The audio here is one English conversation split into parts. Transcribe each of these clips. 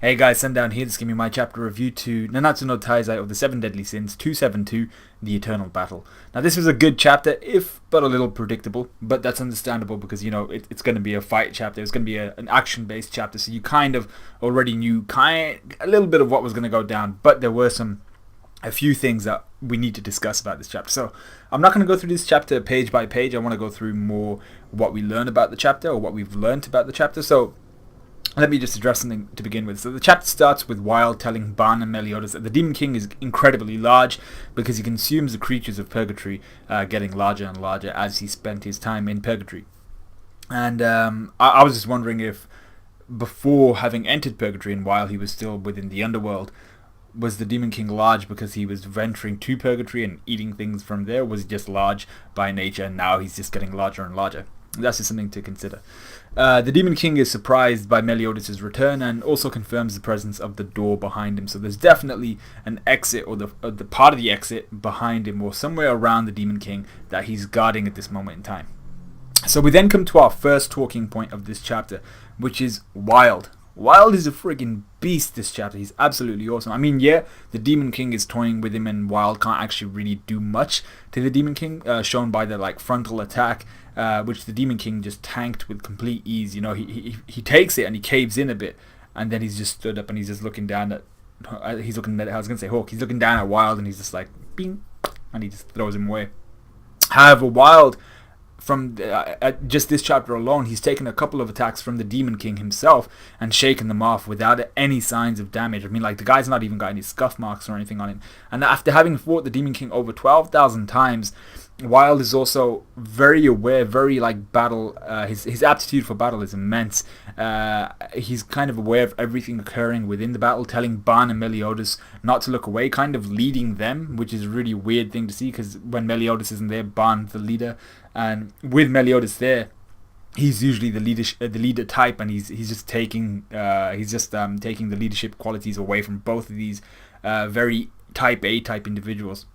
Hey guys, Sundown here. This is giving me my chapter review to Nanatsu no Taizai of the Seven Deadly Sins 272, The Eternal Battle. Now this was a good chapter, if but a little predictable, but that's understandable because, it's going to be a fight chapter. It's going to be an action-based chapter, so you kind of already knew a little bit of what was going to go down, but there were a few things that we need to discuss about this chapter. So I'm not going to go through this chapter page by page. I want to go through more what we learned about the chapter, or what we've learned about the chapter. So let me just address something to begin with. So the chapter starts with Wild telling Ban and Meliodas that the Demon King is incredibly large because he consumes the creatures of Purgatory, getting larger and larger as he spent his time in Purgatory. And I was just wondering if, before having entered Purgatory and while he was still within the underworld, was the Demon King large because he was venturing to Purgatory and eating things from there? Or was he just large by nature and now he's just getting larger and larger? That's just something to consider. The Demon King is surprised by Meliodas' return and also confirms the presence of the door behind him. So there's definitely an exit, or the part of the exit behind him, or somewhere around the Demon King that he's guarding at this moment in time. So we then come to our first talking point of this chapter, which is Wild. Wild is a friggin' beast this chapter. He's absolutely awesome. I mean, yeah, the Demon King is toying with him and Wild can't actually really do much to the Demon King, shown by the frontal attack, which the Demon King just tanked with complete ease. He takes it and he caves in a bit, and then he's just stood up and he's just looking down at, I was going to say Hawk, he's looking down at Wild and he's just like, bing, and he just throws him away. However, Wild, from just this chapter alone, he's taken a couple of attacks from the Demon King himself and shaken them off without any signs of damage. I mean, the guy's not even got any scuff marks or anything on him. And after having fought the Demon King over 12,000 times, Wild is also very aware, very battle. His aptitude for battle is immense. He's kind of aware of everything occurring within the battle, telling Ban and Meliodas not to look away, kind of leading them, which is a really weird thing to see because when Meliodas isn't there, Ban's the leader, and with Meliodas there, he's usually the leader type, and he's just taking taking the leadership qualities away from both of these very type A type individuals.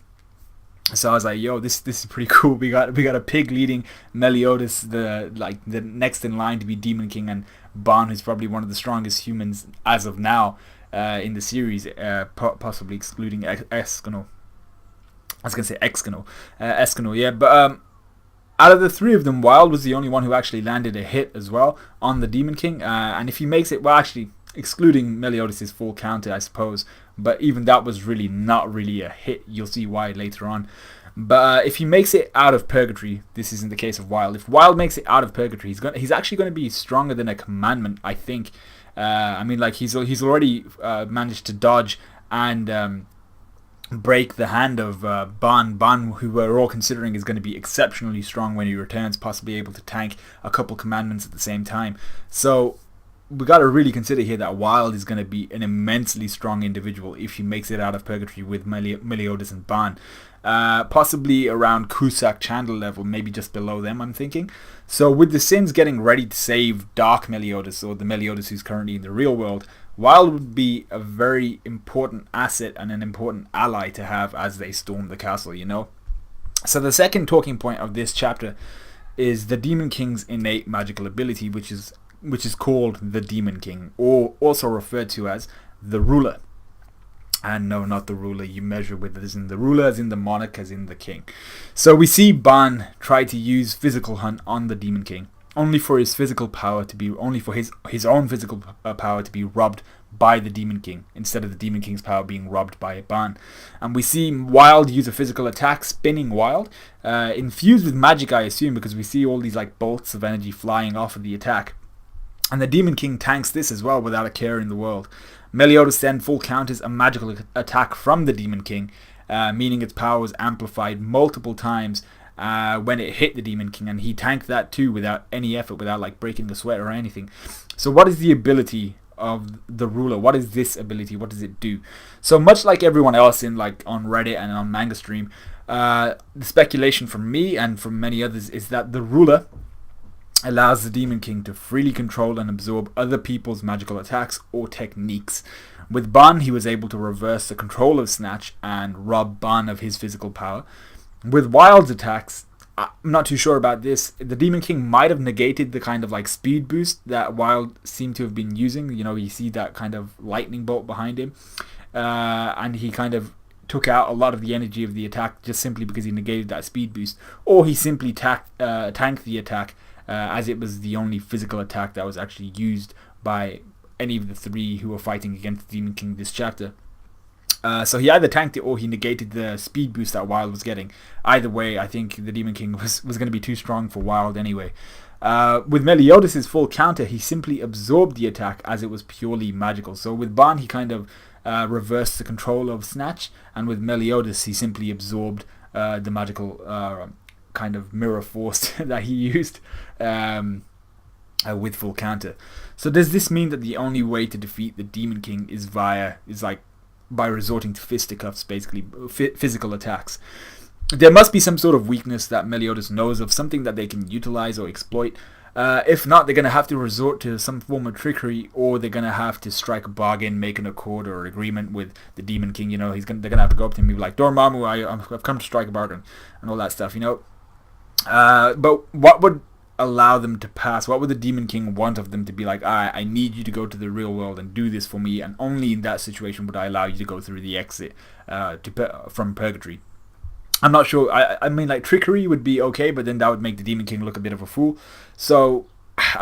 So I was like, yo, this is pretty cool. We got a pig leading Meliodas, the next in line to be Demon King, and Ban, who's probably one of the strongest humans as of now in the series, possibly excluding Escanor. I was gonna say Escanor, yeah. But out of the three of them, Wild was the only one who actually landed a hit as well on the Demon King. And if he makes it, well, actually, excluding Meliodas' full counter, I suppose, but even that was really not really a hit. You'll see why later on. But if he makes it out of Purgatory, this isn't the case of Wild. If Wild makes it out of Purgatory, he's actually going to be stronger than a commandment, I think. I mean, he's already managed to dodge and break the hand of Ban, who we're all considering is going to be exceptionally strong when he returns, possibly able to tank a couple commandments at the same time. So we got to really consider here that Wild is going to be an immensely strong individual if he makes it out of Purgatory with Meliodas and Ban. Possibly around Cusack Chandler level, maybe just below them, I'm thinking. So with the Sins getting ready to save Dark Meliodas, or the Meliodas who's currently in the real world, Wild would be a very important asset and an important ally to have as they storm the castle, So the second talking point of this chapter is the Demon King's innate magical ability, which is called the Demon King, or also referred to as the Ruler. And no, not the ruler you measure with, as in the ruler, as in the monarch, as in the king. So we see Ban try to use physical hunt on the Demon King, only for his own physical power to be robbed by the Demon King, instead of the Demon King's power being robbed by Ban. And we see Wild use a physical attack, spinning Wild, infused with magic, I assume, because we see all these bolts of energy flying off of the attack. And the Demon King tanks this as well without a care in the world. Meliodas then full counters a magical attack from the Demon King, meaning its power was amplified multiple times when it hit the Demon King, and he tanked that too without any effort, without breaking a sweat or anything. So what is the ability of the Ruler? What is this ability? What does it do? So much like everyone else on Reddit and on Manga Stream, the speculation from me and from many others is that the Ruler allows the Demon King to freely control and absorb other people's magical attacks or techniques. With Ban, he was able to reverse the control of Snatch and rob Ban of his physical power. With Wild's attacks, I'm not too sure about this. The Demon King might have negated the kind of like speed boost that Wild seemed to have been using. You see that kind of lightning bolt behind him. And he kind of took out a lot of the energy of the attack just simply because he negated that speed boost. Or he simply tanked the attack as it was the only physical attack that was actually used by any of the three who were fighting against the Demon King this chapter. So he either tanked it or he negated the speed boost that Wild was getting. Either way, I think the Demon King was going to be too strong for Wild anyway. With Meliodas' full counter, he simply absorbed the attack as it was purely magical. So with Ban, he kind of reversed the control of Snatch, and with Meliodas, he simply absorbed the magical kind of mirror force that he used with full counter. So does this mean that the only way to defeat the Demon King is by resorting to fisticuffs, basically physical attacks? There must be some sort of weakness that Meliodas knows of, something that they can utilize or exploit. If not, they're going to have to resort to some form of trickery, or they're going to have to strike a bargain, make an accord or agreement with the Demon King. They're going to have to go up to him and be like, Dormammu, I've come to strike a bargain, and all that stuff, But what would allow them to pass? What would the Demon King want of them to be like, I need you to go to the real world and do this for me, and only in that situation would I allow you to go through the exit from Purgatory? I'm not sure. I mean, like, trickery would be okay, but then that would make the Demon King look a bit of a fool. So,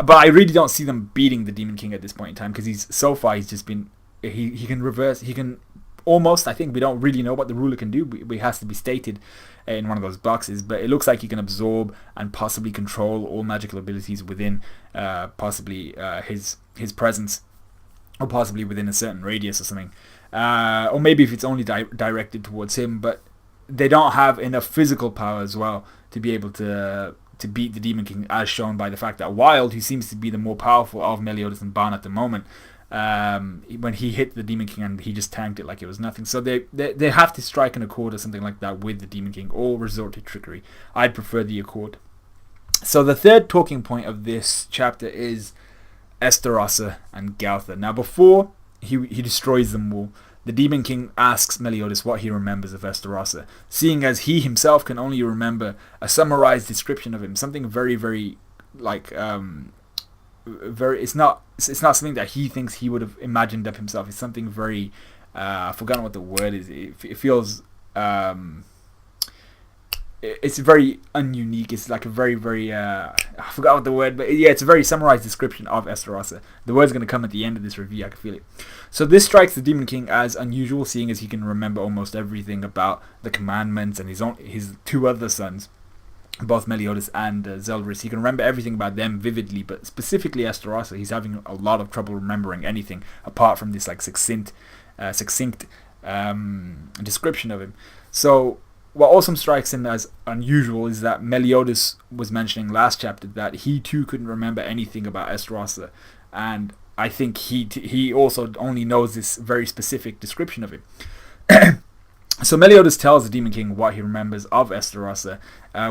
but I really don't see them beating the Demon King at this point in time, because he's just been, he can reverse, he can almost, I think we don't really know what the ruler can do. It has to be stated in one of those boxes, but it looks like he can absorb and possibly control all magical abilities within possibly his presence, or possibly within a certain radius or something, or maybe if it's only directed towards him. But they don't have enough physical power as well to be able to beat the Demon King, as shown by the fact that Wild, who seems to be the more powerful of Meliodas and Ban at the moment, when he hit the Demon King and he just tanked it like it was nothing. So they have to strike an accord or something like that with the Demon King, or resort to trickery. I'd prefer the accord. So the third talking point of this chapter is Estarossa and OGowther. Now before he destroys them all, the Demon King asks Meliodas what he remembers of Estarossa, seeing as he himself can only remember a summarized description of him, something very, very it's not something that he thinks he would have imagined of himself. It's something very I've forgotten what the word is. It feels it's very ununique. It's like a very, very I forgot what the word, but yeah, it's a very summarized description of Estarossa. The word's going to come at the end of this review. I can feel it. So this strikes the Demon King as unusual, seeing as he can remember almost everything about the commandments and his two other sons, both Meliodas and Zelrus. He can remember everything about them vividly, but specifically Estarossa, he's having a lot of trouble remembering anything apart from this like succinct description of him. So what also strikes him as unusual is that Meliodas was mentioning last chapter that he too couldn't remember anything about Estarossa, and I think he also only knows this very specific description of him. So Meliodas tells the Demon King what he remembers of Estarossa,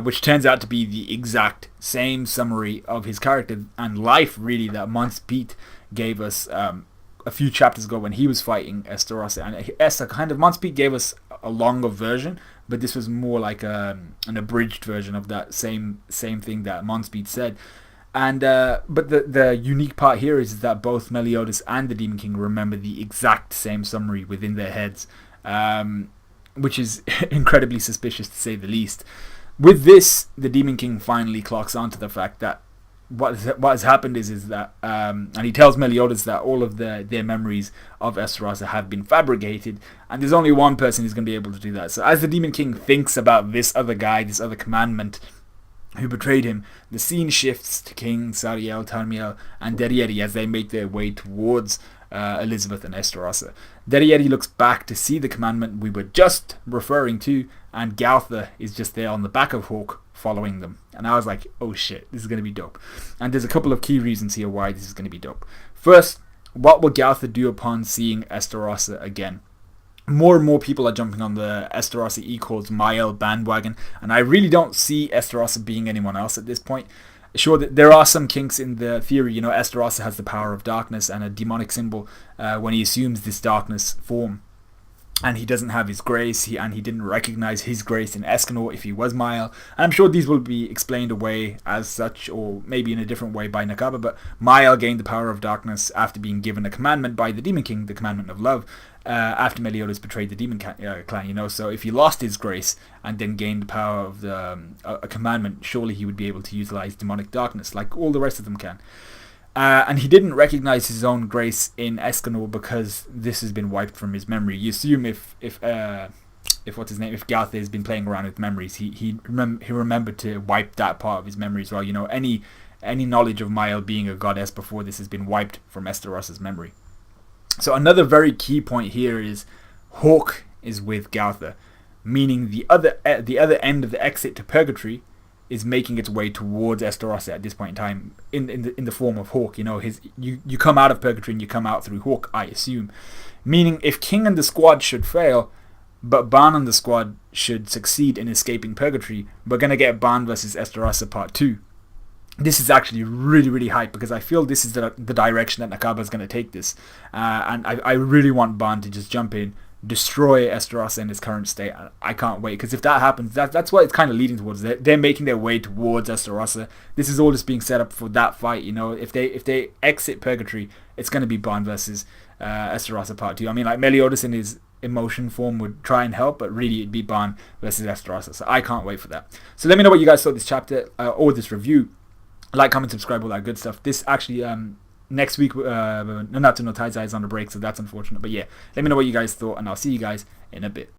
which turns out to be the exact same summary of his character and life, really, that Mons Pete gave us a few chapters ago when he was fighting Estarossa. And Mons Pete gave us a longer version, but this was more like an abridged version of that same thing that Mons Pete said. And but the unique part here is that both Meliodas and the Demon King remember the exact same summary within their heads, which is incredibly suspicious to say the least. With this, the Demon King finally clocks onto the fact that what has happened is that, and he tells Meliodas that all of their memories of Estarossa have been fabricated, and there's only one person who's going to be able to do that. So as the Demon King thinks about this other guy, this other commandment who betrayed him, the scene shifts to King Sariel, Tarmiel, and Derieri as they make their way towards Elizabeth and Estarossa. Derieri looks back to see the commandment we were just referring to, and OGowther is just there on the back of Hawk following them. And I was like, oh shit, this is going to be dope. And there's a couple of key reasons here why this is going to be dope. First, what will OGowther do upon seeing Estarossa again? More and more people are jumping on the Estarossa equals Mael bandwagon, and I really don't see Estarossa being anyone else at this point. Sure, there are some kinks in the theory. Estarossa has the power of darkness and a demonic symbol when he assumes this darkness form. and he doesn't have his grace, and he didn't recognize his grace in Escanor if he was Mile. And I'm sure these will be explained away as such, or maybe in a different way by Nakaba, but Mile gained the power of darkness after being given a commandment by the Demon King, the commandment of love, after Meliodas betrayed the Demon Clan, you know. So if he lost his grace and then gained the power of a commandment, surely he would be able to utilize demonic darkness like all the rest of them can. And he didn't recognize his own grace in Escanor because this has been wiped from his memory. You assume if what's his name, if Gowther has been playing around with memories, he remembered to wipe that part of his memory as well. You know, any knowledge of Mile being a goddess before this has been wiped from Esteros' memory. So another very key point here is Hawk is with Gowther, meaning the other end of the exit to Purgatory is making its way towards Esteros at this point in time in the form of Hawk. You know, you come out of Purgatory and you come out through Hawk, I assume. Meaning if King and the squad should fail, but Ban and the squad should succeed in escaping Purgatory, we're going to get Ban versus Esteros Part 2. This is actually really, really hype because I feel this is the direction that Nakaba is going to take this. And I really want Ban to just jump in, destroy Esteros in its current state. I can't wait, because if that happens, that's what it's kind of leading towards. They're making their way towards Esteros. This is all just being set up for that fight. You know, if they exit Purgatory, it's going to be Ban versus Esteros Part 2. I mean, like Meliodas in his emotion form would try and help, but really it'd be Ban versus Esteros. So I can't wait for that. So let me know what you guys thought of this chapter or this review. Like, comment, subscribe, all that good stuff. This actually next week, Nanatsu no Taizai is on the break, so that's unfortunate. But yeah, let me know what you guys thought, and I'll see you guys in a bit.